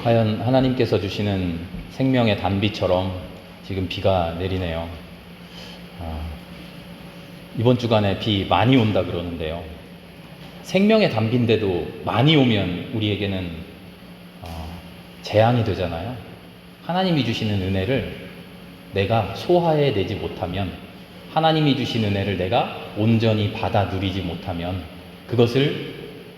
과연 하나님께서 주시는 생명의 단비처럼 지금 비가 내리네요. 이번 주간에 비 많이 온다 그러는데요. 생명의 단비인데도 많이 오면 우리에게는 재앙이 되잖아요. 하나님이 주시는 은혜를 내가 소화해내지 못하면, 하나님이 주신 은혜를 내가 온전히 받아 누리지 못하면, 그것을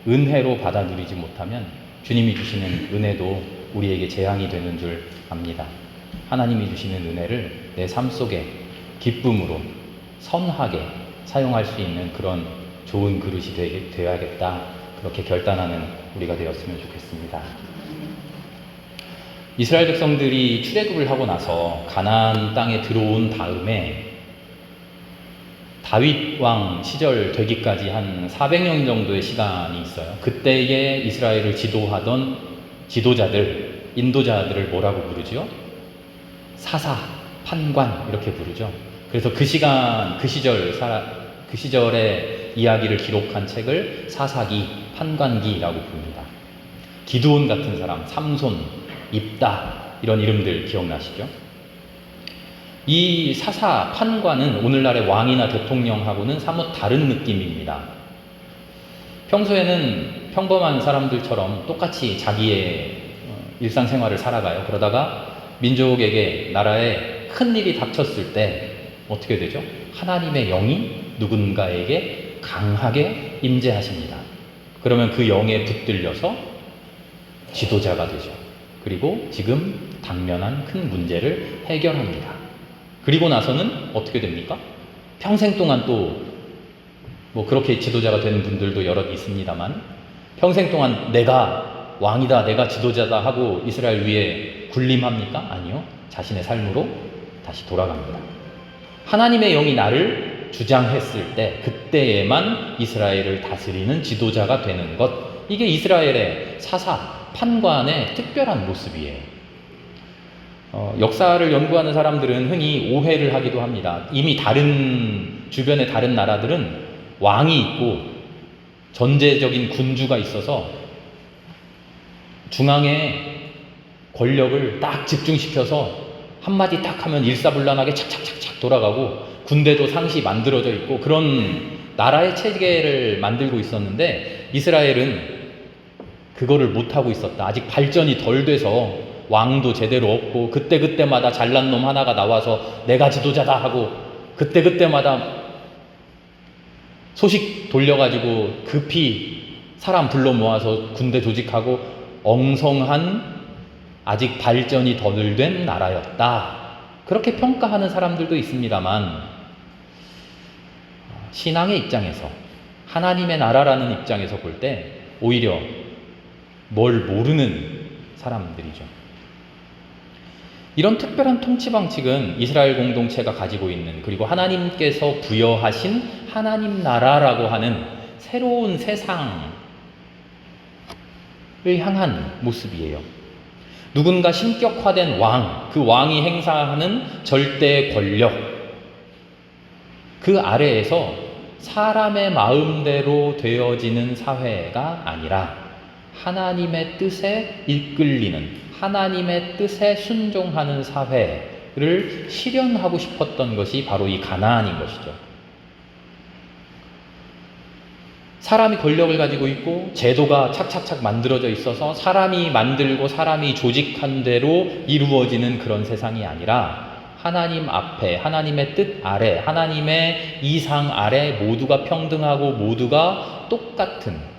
은혜로 받아 누리지 못하면 주님이 주시는 은혜도 우리에게 재앙이 되는 줄 압니다. 하나님이 주시는 은혜를 내 삶 속에 기쁨으로 선하게 사용할 수 있는 그런 좋은 그릇이 되어야겠다, 그렇게 결단하는 우리가 되었으면 좋겠습니다. 이스라엘 백성들이 출애굽을 하고 나서 가나안 땅에 들어온 다음에 다윗 왕 시절 되기까지 한 400년 정도의 시간이 있어요. 그때에 이스라엘을 지도하던 지도자들, 인도자들을 뭐라고 부르죠? 사사, 판관, 이렇게 부르죠. 그래서 그 시절의 이야기를 기록한 책을 사사기, 판관기라고 부릅니다. 기드온 같은 사람, 삼손, 입다, 이런 이름들 기억나시죠? 이 사사, 판관은 오늘날의 왕이나 대통령하고는 사뭇 다른 느낌입니다. 평소에는 평범한 사람들처럼 똑같이 자기의 일상생활을 살아가요. 그러다가 민족에게, 나라에 큰 일이 닥쳤을 때 어떻게 되죠? 하나님의 영이 누군가에게 강하게 임재하십니다. 그러면 그 영에 붙들려서 지도자가 되죠. 그리고 지금 당면한 큰 문제를 해결합니다. 그리고 나서는 어떻게 됩니까? 평생 동안 또 그렇게 지도자가 되는 분들도 여럿 있습니다만, 평생 동안 내가 왕이다, 내가 지도자다 하고 이스라엘 위에 군림합니까? 아니요. 자신의 삶으로 다시 돌아갑니다. 하나님의 영이 나를 주장했을 때, 그때에만 이스라엘을 다스리는 지도자가 되는 것, 이게 이스라엘의 사사, 판관의 특별한 모습이에요. 역사를 연구하는 사람들은 흔히 오해를 하기도 합니다. 이미 주변의 다른 나라들은 왕이 있고 전제적인 군주가 있어서 중앙에 권력을 딱 집중시켜서 한마디 딱 하면 일사불란하게 착착착착 돌아가고, 군대도 상시 만들어져 있고 그런 나라의 체계를 만들고 있었는데, 이스라엘은 그거를 못하고 있었다. 아직 발전이 덜 돼서 왕도 제대로 없고, 그때그때마다 잘난 놈 하나가 나와서 내가 지도자다 하고, 그때그때마다 소식 돌려가지고 급히 사람 불러 모아서 군대 조직하고, 엉성한 아직 발전이 덜 된 나라였다, 그렇게 평가하는 사람들도 있습니다만, 신앙의 입장에서, 하나님의 나라라는 입장에서 볼 때 오히려 뭘 모르는 사람들이죠. 이런 특별한 통치 방식은 이스라엘 공동체가 가지고 있는, 그리고 하나님께서 부여하신 하나님 나라라고 하는 새로운 세상을 향한 모습이에요. 누군가 신격화된 왕, 그 왕이 행사하는 절대 권력, 그 아래에서 사람의 마음대로 되어지는 사회가 아니라 하나님의 뜻에 이끌리는, 하나님의 뜻에 순종하는 사회를 실현하고 싶었던 것이 바로 이 가나안인 것이죠. 사람이 권력을 가지고 있고 제도가 착착착 만들어져 있어서 사람이 만들고 사람이 조직한 대로 이루어지는 그런 세상이 아니라, 하나님 앞에, 하나님의 뜻 아래, 하나님의 이상 아래 모두가 평등하고 모두가 똑같은,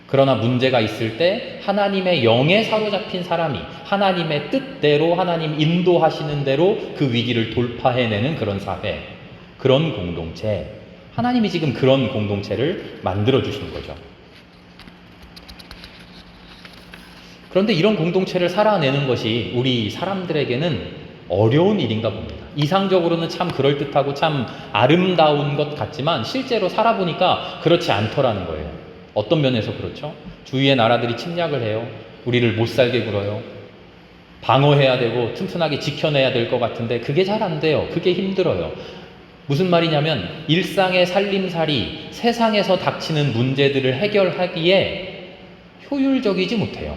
그러나 문제가 있을 때 하나님의 영에 사로잡힌 사람이 하나님의 뜻대로, 하나님 인도하시는 대로 그 위기를 돌파해내는 그런 사회, 그런 공동체, 하나님이 지금 그런 공동체를 만들어주신 거죠. 그런데 이런 공동체를 살아내는 것이 우리 사람들에게는 어려운 일인가 봅니다. 이상적으로는 참 그럴듯하고 참 아름다운 것 같지만 실제로 살아보니까 그렇지 않더라는 거예요. 어떤 면에서 그렇죠? 주위의 나라들이 침략을 해요. 우리를 못 살게 굴어요. 방어해야 되고 튼튼하게 지켜내야 될 것 같은데 그게 잘 안 돼요. 그게 힘들어요. 무슨 말이냐면, 일상의 살림살이, 세상에서 닥치는 문제들을 해결하기에 효율적이지 못해요.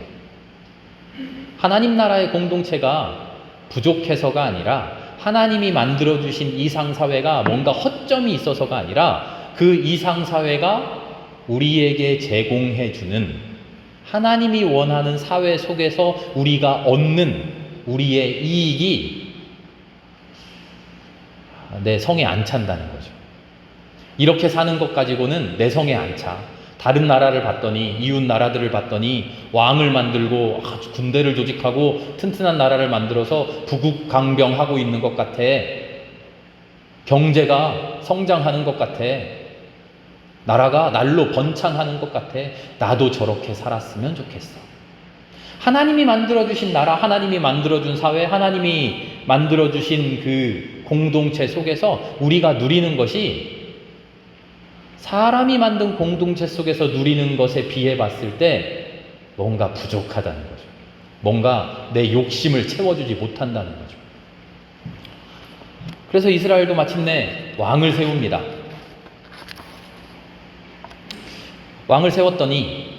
하나님 나라의 공동체가 부족해서가 아니라 하나님이 만들어주신 이상사회가 뭔가 허점이 있어서가 아니라 그 이상사회가 우리에게 제공해주는 하나님이 원하는 사회 속에서 우리가 얻는 우리의 이익이 내 성에 안 찬다는 거죠. 이렇게 사는 것 가지고는 내 성에 안 차. 다른 나라를 봤더니, 이웃 나라들을 봤더니 왕을 만들고 아주 군대를 조직하고 튼튼한 나라를 만들어서 부국강병하고 있는 것 같아. 경제가 성장하는 것 같아. 나라가 날로 번창하는 것 같아. 나도 저렇게 살았으면 좋겠어. 하나님이 만들어주신 나라, 하나님이 만들어준 사회, 하나님이 만들어주신 그 공동체 속에서 우리가 누리는 것이 사람이 만든 공동체 속에서 누리는 것에 비해 봤을 때 뭔가 부족하다는 거죠. 뭔가 내 욕심을 채워주지 못한다는 거죠. 그래서 이스라엘도 마침내 왕을 세웁니다. 왕을 세웠더니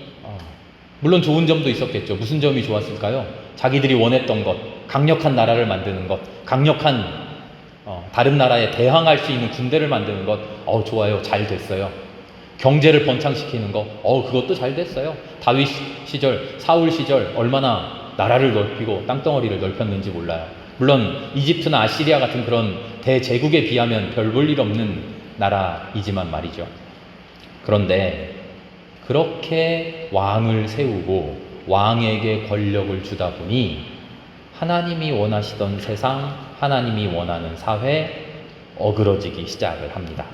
물론 좋은 점도 있었겠죠. 무슨 점이 좋았을까요? 자기들이 원했던 것, 강력한 나라를 만드는 것, 강력한 다른 나라에 대항할 수 있는 군대를 만드는 것, 좋아요. 잘 됐어요. 경제를 번창시키는 것, 그것도 잘 됐어요. 다윗 시절, 사울 시절 얼마나 나라를 넓히고 땅덩어리를 넓혔는지 몰라요. 물론 이집트나 아시리아 같은 그런 대제국에 비하면 별 볼 일 없는 나라이지만 말이죠. 그런데 그렇게 왕을 세우고 왕에게 권력을 주다 보니 하나님이 원하시던 세상, 하나님이 원하는 사회 어그러지기 시작을 합니다.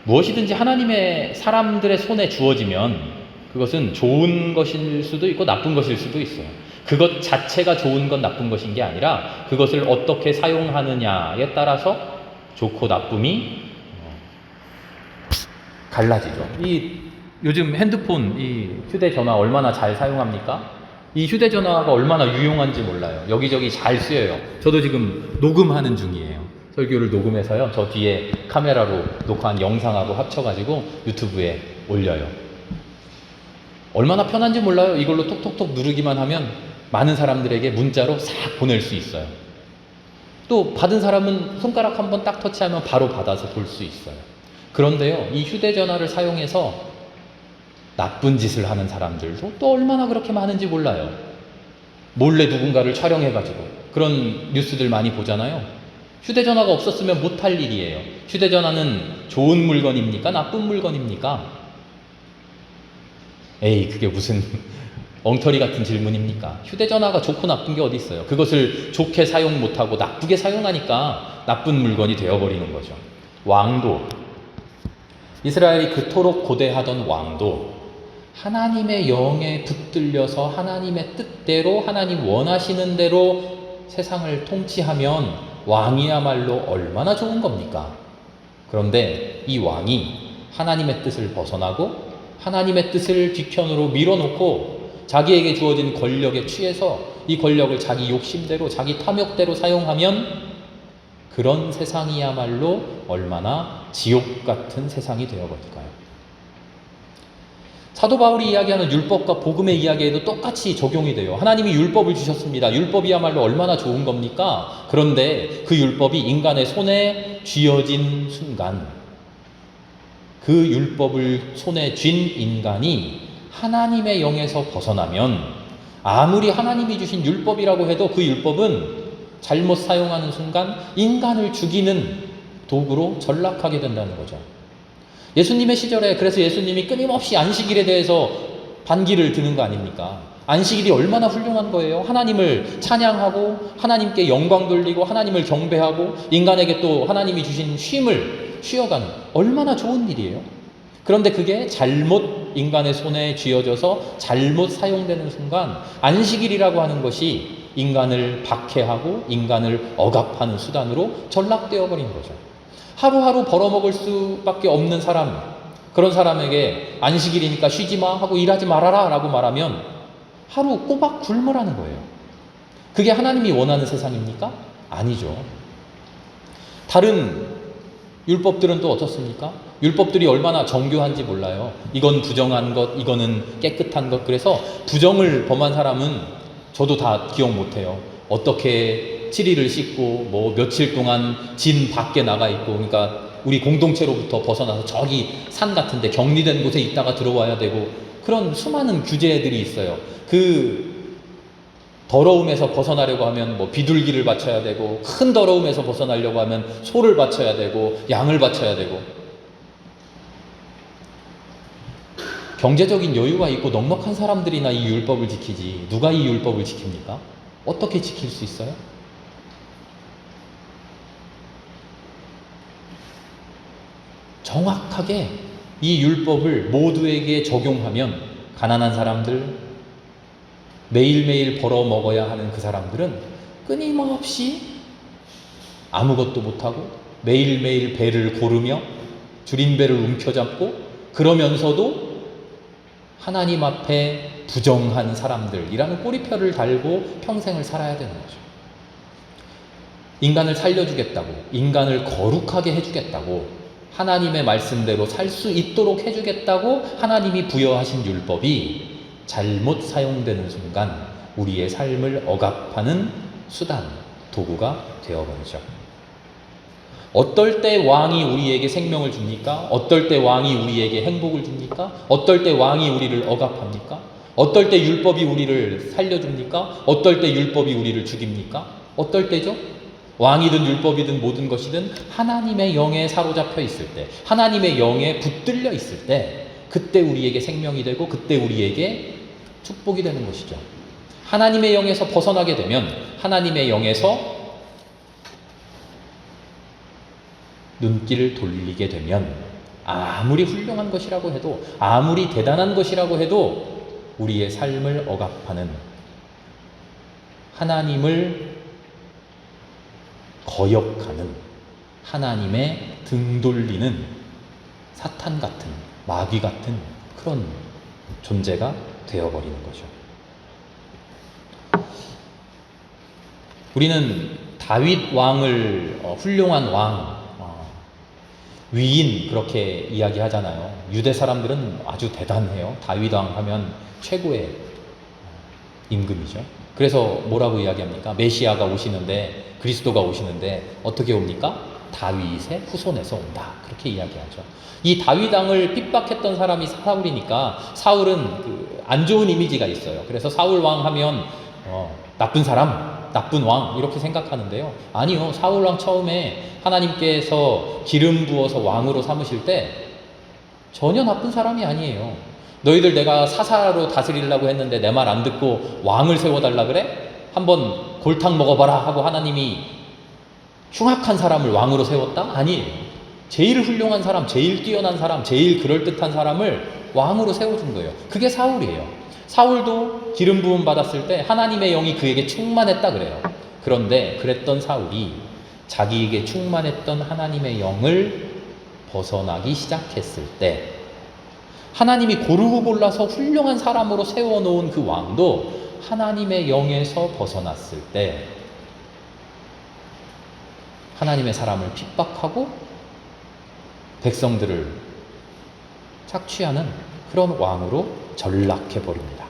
무엇이든지 하나님의 사람들의 손에 주어지면 그것은 좋은 것일 수도 있고 나쁜 것일 수도 있어요. 그것 자체가 좋은 건 나쁜 것인 게 아니라 그것을 어떻게 사용하느냐에 따라서 좋고 나쁨이 달라지죠. 요즘 핸드폰, 휴대전화 얼마나 잘 사용합니까? 이 휴대전화가 얼마나 유용한지 몰라요. 여기저기 잘 쓰여요. 저도 지금 녹음하는 중이에요. 설교를 녹음해서요. 저 뒤에 카메라로 녹화한 영상하고 합쳐가지고 유튜브에 올려요. 얼마나 편한지 몰라요. 이걸로 톡톡톡 누르기만 하면 많은 사람들에게 문자로 싹 보낼 수 있어요. 또 받은 사람은 손가락 한번 딱 터치하면 바로 받아서 볼 수 있어요. 그런데요, 이 휴대전화를 사용해서 나쁜 짓을 하는 사람들도 또 얼마나 그렇게 많은지 몰라요. 몰래 누군가를 촬영해가지고 그런 뉴스들 많이 보잖아요. 휴대전화가 없었으면 못할 일이에요. 휴대전화는 좋은 물건입니까? 나쁜 물건입니까? 그게 무슨 엉터리 같은 질문입니까? 휴대전화가 좋고 나쁜 게 어디 있어요? 그것을 좋게 사용 못하고 나쁘게 사용하니까 나쁜 물건이 되어버리는 거죠. 왕도, 이스라엘이 그토록 고대하던 왕도 하나님의 영에 붙들려서 하나님의 뜻대로, 하나님 원하시는 대로 세상을 통치하면 왕이야말로 얼마나 좋은 겁니까? 그런데 이 왕이 하나님의 뜻을 벗어나고 하나님의 뜻을 뒤편으로 밀어놓고 자기에게 주어진 권력에 취해서 이 권력을 자기 욕심대로, 자기 탐욕대로 사용하면 그런 세상이야말로 얼마나 지옥 같은 세상이 되어버릴까요? 사도 바울이 이야기하는 율법과 복음의 이야기에도 똑같이 적용이 돼요. 하나님이 율법을 주셨습니다. 율법이야말로 얼마나 좋은 겁니까? 그런데 그 율법이 인간의 손에 쥐어진 순간, 그 율법을 손에 쥔 인간이 하나님의 영에서 벗어나면 아무리 하나님이 주신 율법이라고 해도 그 율법은 잘못 사용하는 순간 인간을 죽이는 도구로 전락하게 된다는 거죠. 예수님의 시절에 그래서 예수님이 끊임없이 안식일에 대해서 반기를 드는 거 아닙니까? 안식일이 얼마나 훌륭한 거예요. 하나님을 찬양하고 하나님께 영광 돌리고 하나님을 경배하고 인간에게 또 하나님이 주신 쉼을 쉬어가는 얼마나 좋은 일이에요. 그런데 그게 잘못 인간의 손에 쥐어져서 잘못 사용되는 순간 안식일이라고 하는 것이 인간을 박해하고 인간을 억압하는 수단으로 전락되어 버린 거죠. 하루하루 벌어먹을 수밖에 없는 사람, 그런 사람에게 안식일이니까 쉬지 마 하고 일하지 말아라 라고 말하면 하루 꼬박 굶으라는 거예요. 그게 하나님이 원하는 세상입니까? 아니죠. 다른 율법들은 또 어떻습니까? 율법들이 얼마나 정교한지 몰라요. 이건 부정한 것, 이거는 깨끗한 것. 그래서 부정을 범한 사람은 저도 다 기억 못해요. 어떻게 7일을 씻고 뭐 며칠 동안 진 밖에 나가 있고, 그러니까 우리 공동체로부터 벗어나서 저기 산 같은데 격리된 곳에 있다가 들어와야 되고, 그런 수많은 규제들이 있어요. 그 더러움에서 벗어나려고 하면 뭐 비둘기를 바쳐야 되고, 큰 더러움에서 벗어나려고 하면 소를 바쳐야 되고, 양을 바쳐야 되고. 경제적인 여유가 있고 넉넉한 사람들이나 이 율법을 지키지, 누가 이 율법을 지킵니까? 어떻게 지킬 수 있어요? 정확하게 이 율법을 모두에게 적용하면 가난한 사람들, 매일매일 벌어 먹어야 하는 그 사람들은 끊임없이 아무것도 못하고 매일매일 배를 고르며 줄인 배를 움켜잡고, 그러면서도 하나님 앞에 부정한 사람들이라는 꼬리표를 달고 평생을 살아야 되는 거죠. 인간을 살려주겠다고, 인간을 거룩하게 해주겠다고, 하나님의 말씀대로 살 수 있도록 해주겠다고 하나님이 부여하신 율법이 잘못 사용되는 순간 우리의 삶을 억압하는 수단, 도구가 되어버리죠. 어떨 때 왕이 우리에게 생명을 줍니까? 어떨 때 왕이 우리에게 행복을 줍니까? 어떨 때 왕이 우리를 억압합니까? 어떨 때 율법이 우리를 살려줍니까? 어떨 때 율법이 우리를 죽입니까? 어떨 때죠? 왕이든 율법이든 모든 것이든 하나님의 영에 사로잡혀 있을 때, 하나님의 영에 붙들려 있을 때, 그때 우리에게 생명이 되고 그때 우리에게 축복이 되는 것이죠. 하나님의 영에서 벗어나게 되면, 하나님의 영에서 눈길을 돌리게 되면, 아무리 훌륭한 것이라고 해도, 아무리 대단한 것이라고 해도 우리의 삶을 억압하는, 하나님을 거역하는, 하나님의 등 돌리는 사탄 같은, 마귀 같은 그런 존재가 되어버리는 거죠. 우리는 다윗 왕을 훌륭한 왕, 위인, 그렇게 이야기하잖아요. 유대 사람들은 아주 대단해요. 다윗 왕 하면 최고의 임금이죠. 그래서 뭐라고 이야기합니까? 메시아가 오시는데, 그리스도가 오시는데 어떻게 옵니까? 다윗의 후손에서 온다, 그렇게 이야기하죠. 이 다윗 왕을 핍박했던 사람이 사울이니까, 사울은 안 좋은 이미지가 있어요. 그래서 사울 왕 하면 나쁜 사람, 나쁜 왕, 이렇게 생각하는데요. 아니요, 사울 왕 처음에 하나님께서 기름 부어서 왕으로 삼으실 때 전혀 나쁜 사람이 아니에요. 너희들 내가 사사로 다스리려고 했는데 내 말 안 듣고 왕을 세워달라 그래? 한번 골탕 먹어봐라 하고 하나님이 흉악한 사람을 왕으로 세웠다? 아니에요. 제일 훌륭한 사람, 제일 뛰어난 사람, 제일 그럴듯한 사람을 왕으로 세워준 거예요. 그게 사울이에요. 사울도 기름 부음 받았을 때 하나님의 영이 그에게 충만했다 그래요. 그런데 그랬던 사울이 자기에게 충만했던 하나님의 영을 벗어나기 시작했을 때, 하나님이 고르고 골라서 훌륭한 사람으로 세워놓은 그 왕도 하나님의 영에서 벗어났을 때 하나님의 사람을 핍박하고 백성들을 착취하는 그런 왕으로 전락해버립니다.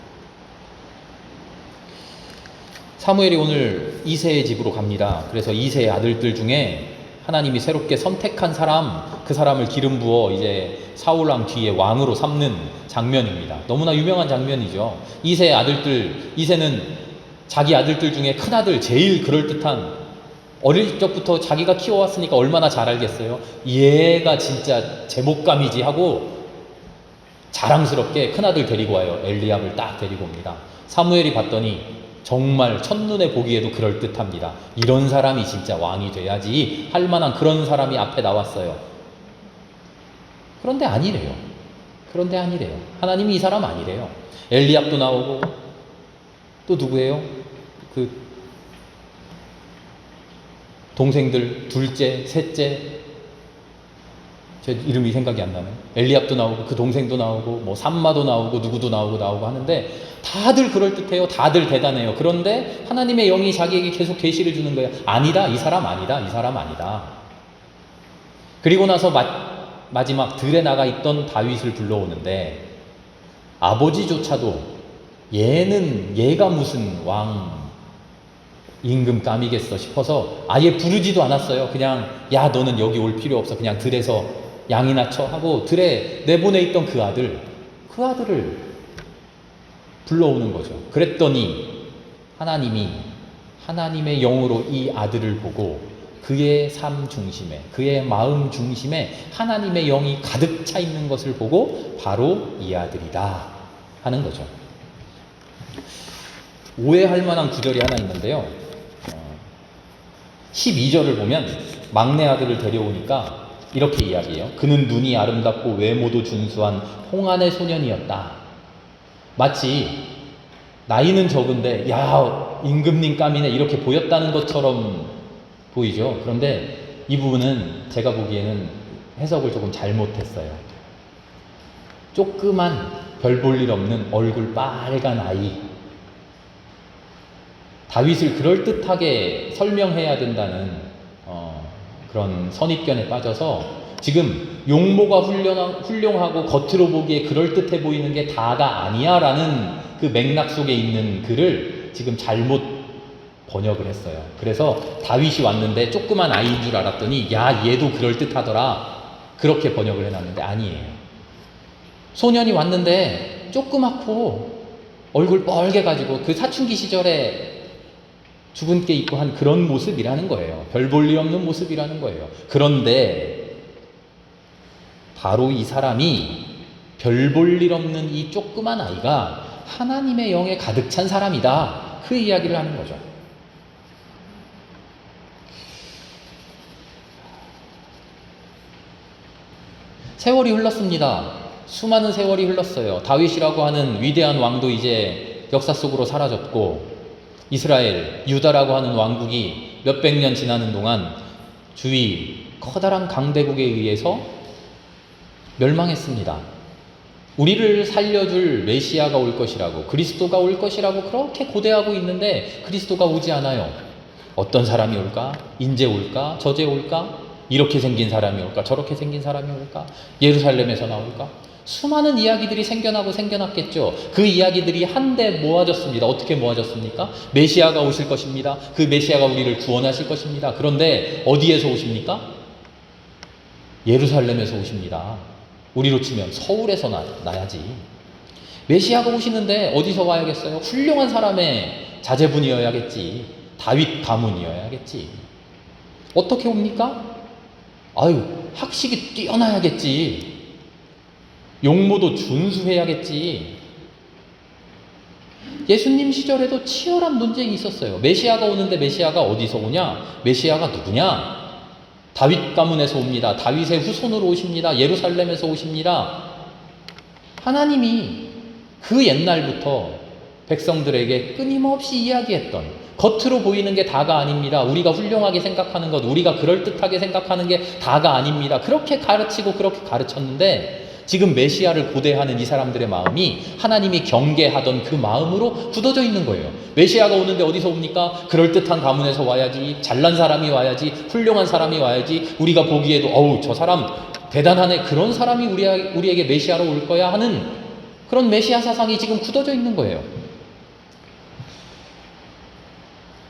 사무엘이 오늘 이새의 집으로 갑니다. 그래서 이새의 아들들 중에 하나님이 새롭게 선택한 사람, 그 사람을 기름 부어 이제 사울왕 뒤에 왕으로 삼는 장면입니다. 너무나 유명한 장면이죠. 이새의 아들들, 이새는 자기 아들들 중에 큰아들, 제일 그럴듯한, 어릴 적부터 자기가 키워왔으니까 얼마나 잘 알겠어요. 얘가 진짜 제목감이지 하고 자랑스럽게 큰아들 데리고 와요. 엘리압을 딱 데리고 옵니다. 사무엘이 봤더니 정말 첫눈에 보기에도 그럴듯합니다. 이런 사람이 진짜 왕이 돼야지 할 만한 그런 사람이 앞에 나왔어요. 그런데 아니래요. 하나님이 이 사람 아니래요. 엘리압도 나오고, 또 누구예요? 그 동생들 둘째, 셋째, 제 이름이 생각이 안 나네. 엘리압도 나오고 그 동생도 나오고 뭐 삼마도 나오고 누구도 나오고 하는데 다들 그럴듯해요. 다들 대단해요. 그런데 하나님의 영이 자기에게 계속 계시를 주는 거예요. 아니다, 이 사람 아니다. 그리고 나서 마지막 들에 나가 있던 다윗을 불러오는데 아버지조차도 얘가 무슨 왕 임금감이겠어 싶어서 아예 부르지도 않았어요. 그냥 야 너는 여기 올 필요 없어. 그냥 들에서 양이나 쳐 하고 들에 내보내 있던 그 아들을 불러오는 거죠. 그랬더니 하나님이 하나님의 영으로 이 아들을 보고 그의 삶 중심에, 그의 마음 중심에 하나님의 영이 가득 차 있는 것을 보고 바로 이 아들이다 하는 거죠. 오해할 만한 구절이 하나 있는데요. 12절을 보면 막내 아들을 데려오니까 이렇게 이야기해요. 그는 눈이 아름답고 외모도 준수한 홍안의 소년이었다. 마치 나이는 적은데 야 임금님 감이네 이렇게 보였다는 것처럼 보이죠. 그런데 이 부분은 제가 보기에는 해석을 조금 잘못했어요. 조그만 별 볼 일 없는 얼굴 빨간 아이, 다윗을 그럴듯하게 설명해야 된다는 그런 선입견에 빠져서 지금 용모가 훌륭하고 겉으로 보기에 그럴듯해 보이는 게 다가 아니야 라는 그 맥락 속에 있는 글을 지금 잘못 번역을 했어요. 그래서 다윗이 왔는데 조그만 아이인 줄 알았더니 야 얘도 그럴듯하더라 그렇게 번역을 해놨는데 아니에요. 소년이 왔는데 조그맣고 얼굴 뻘게 가지고 그 사춘기 시절에 죽은 게 있고 한 그런 모습이라는 거예요. 별 볼 일 없는 모습이라는 거예요. 그런데 바로 이 사람이 별 볼 일 없는 이 조그만 아이가 하나님의 영에 가득 찬 사람이다. 그 이야기를 하는 거죠. 세월이 흘렀습니다. 수많은 세월이 흘렀어요. 다윗이라고 하는 위대한 왕도 이제 역사 속으로 사라졌고 이스라엘, 유다라고 하는 왕국이 몇백 년 지나는 동안 주위 커다란 강대국에 의해서 멸망했습니다. 우리를 살려줄 메시아가 올 것이라고, 그리스도가 올 것이라고 그렇게 고대하고 있는데 그리스도가 오지 않아요. 어떤 사람이 올까? 인제 올까? 저제 올까? 이렇게 생긴 사람이 올까? 저렇게 생긴 사람이 올까? 예루살렘에서 나올까? 수많은 이야기들이 생겨났겠죠. 그 이야기들이 한데 모아졌습니다. 어떻게 모아졌습니까? 메시아가 오실 것입니다. 그 메시아가 우리를 구원하실 것입니다. 그런데 어디에서 오십니까? 예루살렘에서 오십니다. 우리로 치면 서울에서 나야지. 메시아가 오시는데 어디서 와야겠어요? 훌륭한 사람의 자제분이어야겠지. 다윗 가문이어야겠지. 어떻게 옵니까? 학식이 뛰어나야겠지. 용모도 준수해야겠지. 예수님 시절에도 치열한 논쟁이 있었어요. 메시아가 오는데 메시아가 어디서 오냐? 메시아가 누구냐? 다윗 가문에서 옵니다. 다윗의 후손으로 오십니다. 예루살렘에서 오십니다. 하나님이 그 옛날부터 백성들에게 끊임없이 이야기했던, 겉으로 보이는 게 다가 아닙니다. 우리가 훌륭하게 생각하는 것, 우리가 그럴듯하게 생각하는 게 다가 아닙니다. 그렇게 가르치고 그렇게 가르쳤는데 지금 메시아를 고대하는 이 사람들의 마음이 하나님이 경계하던 그 마음으로 굳어져 있는 거예요. 메시아가 오는데 어디서 옵니까? 그럴듯한 가문에서 와야지, 잘난 사람이 와야지, 훌륭한 사람이 와야지, 우리가 보기에도 저 사람 대단하네, 그런 사람이 우리에게 메시아로 올 거야 하는 그런 메시아 사상이 지금 굳어져 있는 거예요.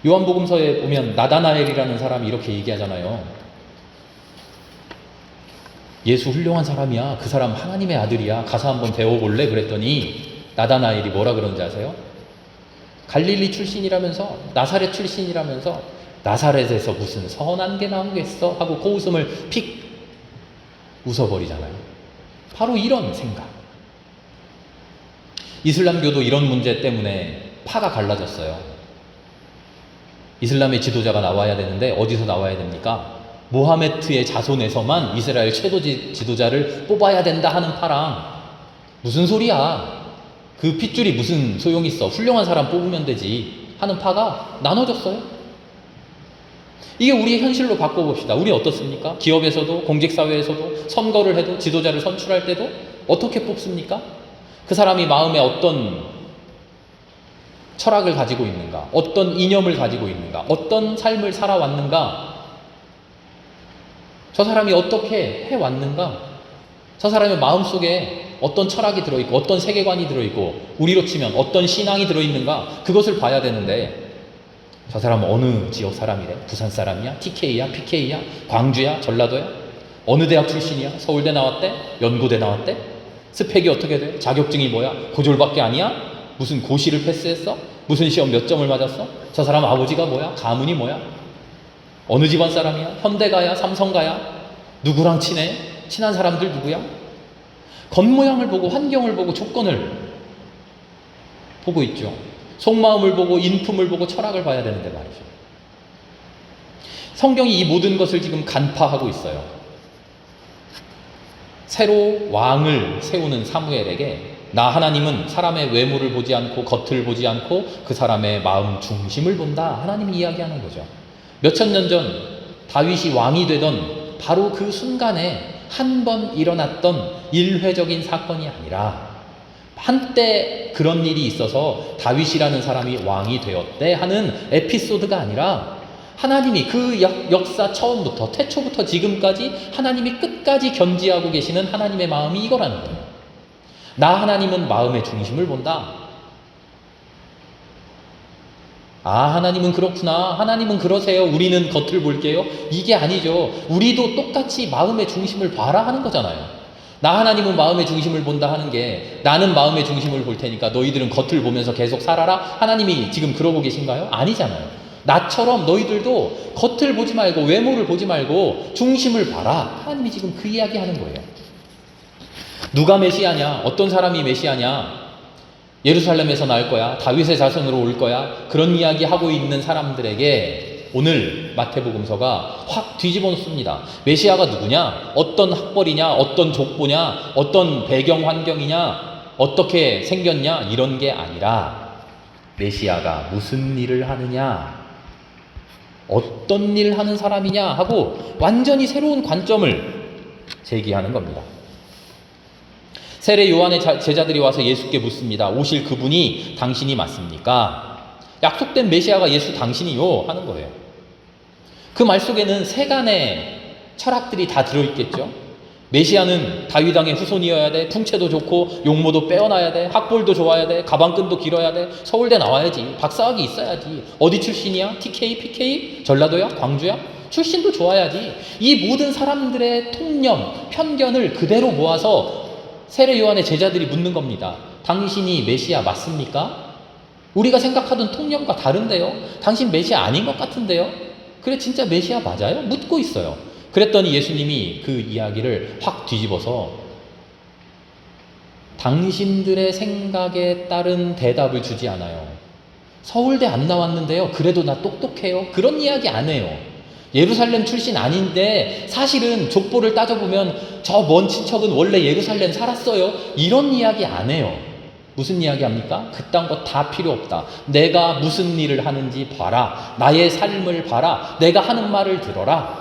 요한복음서에 보면 나다나엘이라는 사람이 이렇게 얘기하잖아요. 예수 훌륭한 사람이야. 그 사람 하나님의 아들이야. 가서 한번 배워볼래? 그랬더니 나다나엘이 뭐라 그러는지 아세요? 갈릴리 출신이라면서, 나사렛 출신이라면서 나사렛에서 무슨 선한 게 나오겠어? 하고 코웃음을 픽 웃어버리잖아요. 바로 이런 생각. 이슬람교도 이런 문제 때문에 파가 갈라졌어요. 이슬람의 지도자가 나와야 되는데 어디서 나와야 됩니까? 모하메트의 자손에서만 이스라엘 최고 지도자를 뽑아야 된다 하는 파랑, 무슨 소리야, 그 핏줄이 무슨 소용이 있어, 훌륭한 사람 뽑으면 되지 하는 파가 나눠졌어요. 이게 우리의 현실로 바꿔봅시다. 우리 어떻습니까? 기업에서도, 공직사회에서도, 선거를 해도, 지도자를 선출할 때도 어떻게 뽑습니까? 그 사람이 마음에 어떤 철학을 가지고 있는가, 어떤 이념을 가지고 있는가, 어떤 삶을 살아왔는가, 저 사람이 어떻게 해왔는가, 저 사람의 마음속에 어떤 철학이 들어있고 어떤 세계관이 들어있고 우리로 치면 어떤 신앙이 들어있는가 그것을 봐야 되는데 저 사람은 어느 지역 사람이래? 부산 사람이야? TK야? PK야? 광주야? 전라도야? 어느 대학 출신이야? 서울대 나왔대? 연고대 나왔대? 스펙이 어떻게 돼? 자격증이 뭐야? 고졸밖에 아니야? 무슨 고시를 패스했어? 무슨 시험 몇 점을 맞았어? 저 사람 아버지가 뭐야? 가문이 뭐야? 어느 집안 사람이야? 현대가야? 삼성가야? 누구랑 친해? 친한 사람들 누구야? 겉모양을 보고 환경을 보고 조건을 보고 있죠. 속마음을 보고 인품을 보고 철학을 봐야 되는데 말이죠. 성경이 이 모든 것을 지금 간파하고 있어요. 새로 왕을 세우는 사무엘에게 나 하나님은 사람의 외모를 보지 않고 겉을 보지 않고 그 사람의 마음 중심을 본다. 하나님이 이야기하는 거죠. 몇천 년 전 다윗이 왕이 되던 바로 그 순간에 한 번 일어났던 일회적인 사건이 아니라 한때 그런 일이 있어서 다윗이라는 사람이 왕이 되었대 하는 에피소드가 아니라 하나님이 그 역사 처음부터 태초부터 지금까지 하나님이 끝까지 견지하고 계시는 하나님의 마음이 이거라는 거예요. 나 하나님은 마음의 중심을 본다. 아, 하나님은 그렇구나. 하나님은 그러세요. 우리는 겉을 볼게요. 이게 아니죠. 우리도 똑같이 마음의 중심을 봐라 하는 거잖아요. 나 하나님은 마음의 중심을 본다 하는 게 나는 마음의 중심을 볼 테니까 너희들은 겉을 보면서 계속 살아라? 하나님이 지금 그러고 계신가요? 아니잖아요. 나처럼 너희들도 겉을 보지 말고 외모를 보지 말고 중심을 봐라. 하나님이 지금 그 이야기 하는 거예요. 누가 메시아냐? 어떤 사람이 메시아냐? 예루살렘에서 날 거야. 다윗의 자손으로 올 거야. 그런 이야기 하고 있는 사람들에게 오늘 마태복음서가 확 뒤집어 놓습니다. 메시아가 누구냐? 어떤 학벌이냐? 어떤 족보냐? 어떤 배경 환경이냐? 어떻게 생겼냐? 이런 게 아니라 메시아가 무슨 일을 하느냐? 어떤 일을 하는 사람이냐? 하고 완전히 새로운 관점을 제기하는 겁니다. 세례 요한의 제자들이 와서 예수께 묻습니다. 오실 그분이 당신이 맞습니까? 약속된 메시아가 예수 당신이요 하는 거예요. 그 말 속에는 세간의 철학들이 다 들어있겠죠. 메시아는 다윗 왕의 후손이어야 돼. 풍채도 좋고 용모도 빼어나야 돼. 학벌도 좋아야 돼. 가방끈도 길어야 돼. 서울대 나와야지. 박사학위 있어야지. 어디 출신이야? TK, PK? 전라도야? 광주야? 출신도 좋아야지. 이 모든 사람들의 통념, 편견을 그대로 모아서 세례 요한의 제자들이 묻는 겁니다. 당신이 메시아 맞습니까? 우리가 생각하던 통념과 다른데요? 당신 메시아 아닌 것 같은데요? 그래 진짜 메시아 맞아요? 묻고 있어요. 그랬더니 예수님이 그 이야기를 확 뒤집어서 당신들의 생각에 따른 대답을 주지 않아요. 서울대 안 나왔는데요. 그래도 나 똑똑해요. 그런 이야기 안 해요. 예루살렘 출신 아닌데 사실은 족보를 따져보면 저 먼 친척은 원래 예루살렘 살았어요. 이런 이야기 안 해요. 무슨 이야기 합니까? 그딴 거 다 필요 없다. 내가 무슨 일을 하는지 봐라. 나의 삶을 봐라. 내가 하는 말을 들어라.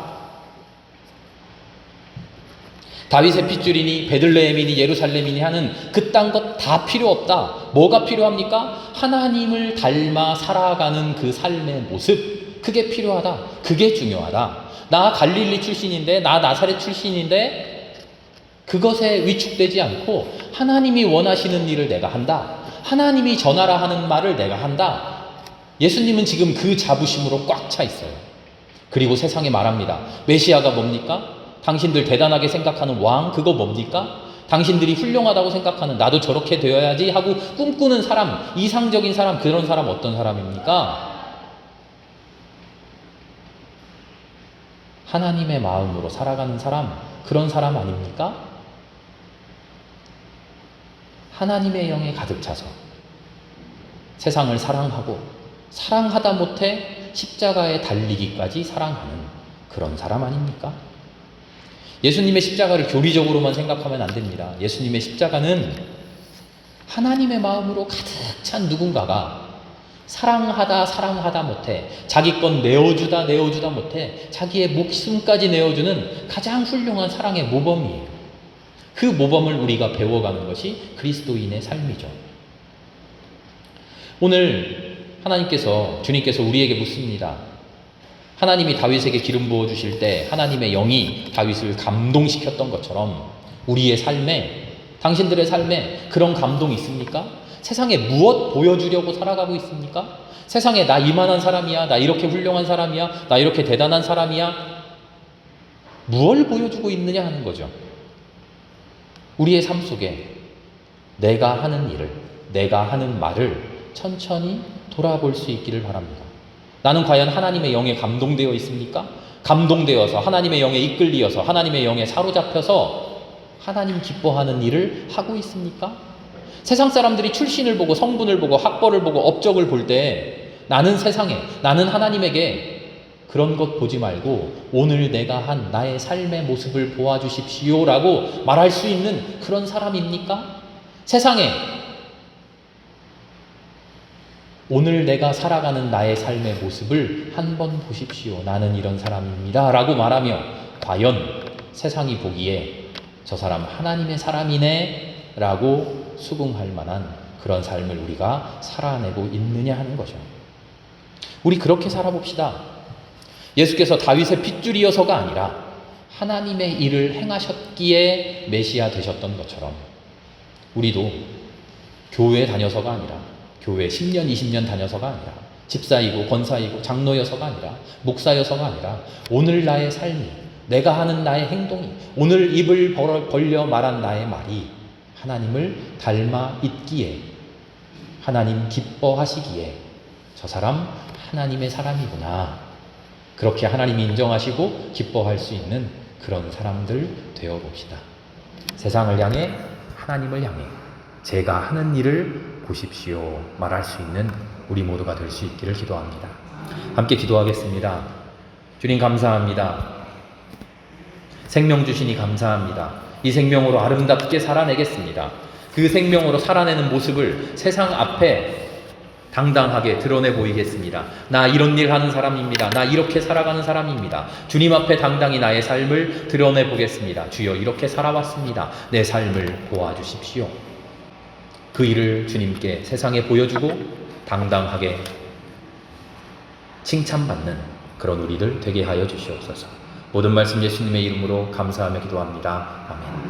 다윗의 핏줄이니 베들레헴이니 예루살렘이니 하는 그딴 것 다 필요 없다. 뭐가 필요합니까? 하나님을 닮아 살아가는 그 삶의 모습. 그게 필요하다. 그게 중요하다. 나 갈릴리 출신인데, 나 나사렛 출신인데 그것에 위축되지 않고 하나님이 원하시는 일을 내가 한다. 하나님이 전하라 하는 말을 내가 한다. 예수님은 지금 그 자부심으로 꽉 차 있어요. 그리고 세상에 말합니다. 메시아가 뭡니까? 당신들 대단하게 생각하는 왕 그거 뭡니까? 당신들이 훌륭하다고 생각하는 나도 저렇게 되어야지 하고 꿈꾸는 사람, 이상적인 사람, 그런 사람 어떤 사람입니까? 하나님의 마음으로 살아가는 사람, 그런 사람 아닙니까? 하나님의 영에 가득 차서 세상을 사랑하고 사랑하다 못해 십자가에 달리기까지 사랑하는 그런 사람 아닙니까? 예수님의 십자가를 교리적으로만 생각하면 안 됩니다. 예수님의 십자가는 하나님의 마음으로 가득 찬 누군가가 사랑하다 못해 자기 건 내어주다 못해 자기의 목숨까지 내어주는 가장 훌륭한 사랑의 모범이에요. 그 모범을 우리가 배워가는 것이 그리스도인의 삶이죠. 오늘 주님께서 우리에게 묻습니다. 하나님이 다윗에게 기름 부어주실 때 하나님의 영이 다윗을 감동시켰던 것처럼 우리의 삶에, 당신들의 삶에 그런 감동이 있습니까? 세상에 무엇 보여주려고 살아가고 있습니까? 세상에 나 이만한 사람이야, 나 이렇게 훌륭한 사람이야, 나 이렇게 대단한 사람이야, 무엇을 보여주고 있느냐 하는 거죠. 우리의 삶 속에 내가 하는 일을, 내가 하는 말을 천천히 돌아볼 수 있기를 바랍니다. 나는 과연 하나님의 영에 감동되어 있습니까? 감동되어서 하나님의 영에 이끌리어서 하나님의 영에 사로잡혀서 하나님 기뻐하는 일을 하고 있습니까? 세상 사람들이 출신을 보고 성분을 보고 학벌을 보고 업적을 볼 때 나는 세상에, 나는 하나님에게 그런 것 보지 말고 오늘 내가 한 나의 삶의 모습을 보아주십시오 라고 말할 수 있는 그런 사람입니까? 세상에 오늘 내가 살아가는 나의 삶의 모습을 한번 보십시오. 나는 이런 사람입니다 라고 말하며 과연 세상이 보기에 저 사람 하나님의 사람이네 라고 수긍할 만한 그런 삶을 우리가 살아내고 있느냐 하는 거죠. 우리 그렇게 살아봅시다. 예수께서 다윗의 핏줄이어서가 아니라 하나님의 일을 행하셨기에 메시아 되셨던 것처럼 우리도 교회 다녀서가 아니라, 교회 10년 20년 다녀서가 아니라, 집사이고 권사이고 장로여서가 아니라, 목사여서가 아니라 오늘 나의 삶이, 내가 하는 나의 행동이, 오늘 입을 벌려 말한 나의 말이 하나님을 닮아 있기에, 하나님 기뻐하시기에 저 사람 하나님의 사람이구나, 그렇게 하나님이 인정하시고 기뻐할 수 있는 그런 사람들 되어봅시다. 세상을 향해, 하나님을 향해 제가 하는 일을 보십시오 말할 수 있는 우리 모두가 될 수 있기를 기도합니다. 함께 기도하겠습니다. 주님 감사합니다. 생명 주시니 감사합니다. 이 생명으로 아름답게 살아내겠습니다. 그 생명으로 살아내는 모습을 세상 앞에 당당하게 드러내 보이겠습니다. 나 이런 일 하는 사람입니다. 나 이렇게 살아가는 사람입니다. 주님 앞에 당당히 나의 삶을 드러내 보겠습니다. 주여 이렇게 살아왔습니다. 내 삶을 보아주십시오. 그 일을 주님께 세상에 보여주고 당당하게 칭찬받는 그런 우리들 되게 하여 주시옵소서. 모든 말씀 예수님의 이름으로 감사하며 기도합니다. 아멘.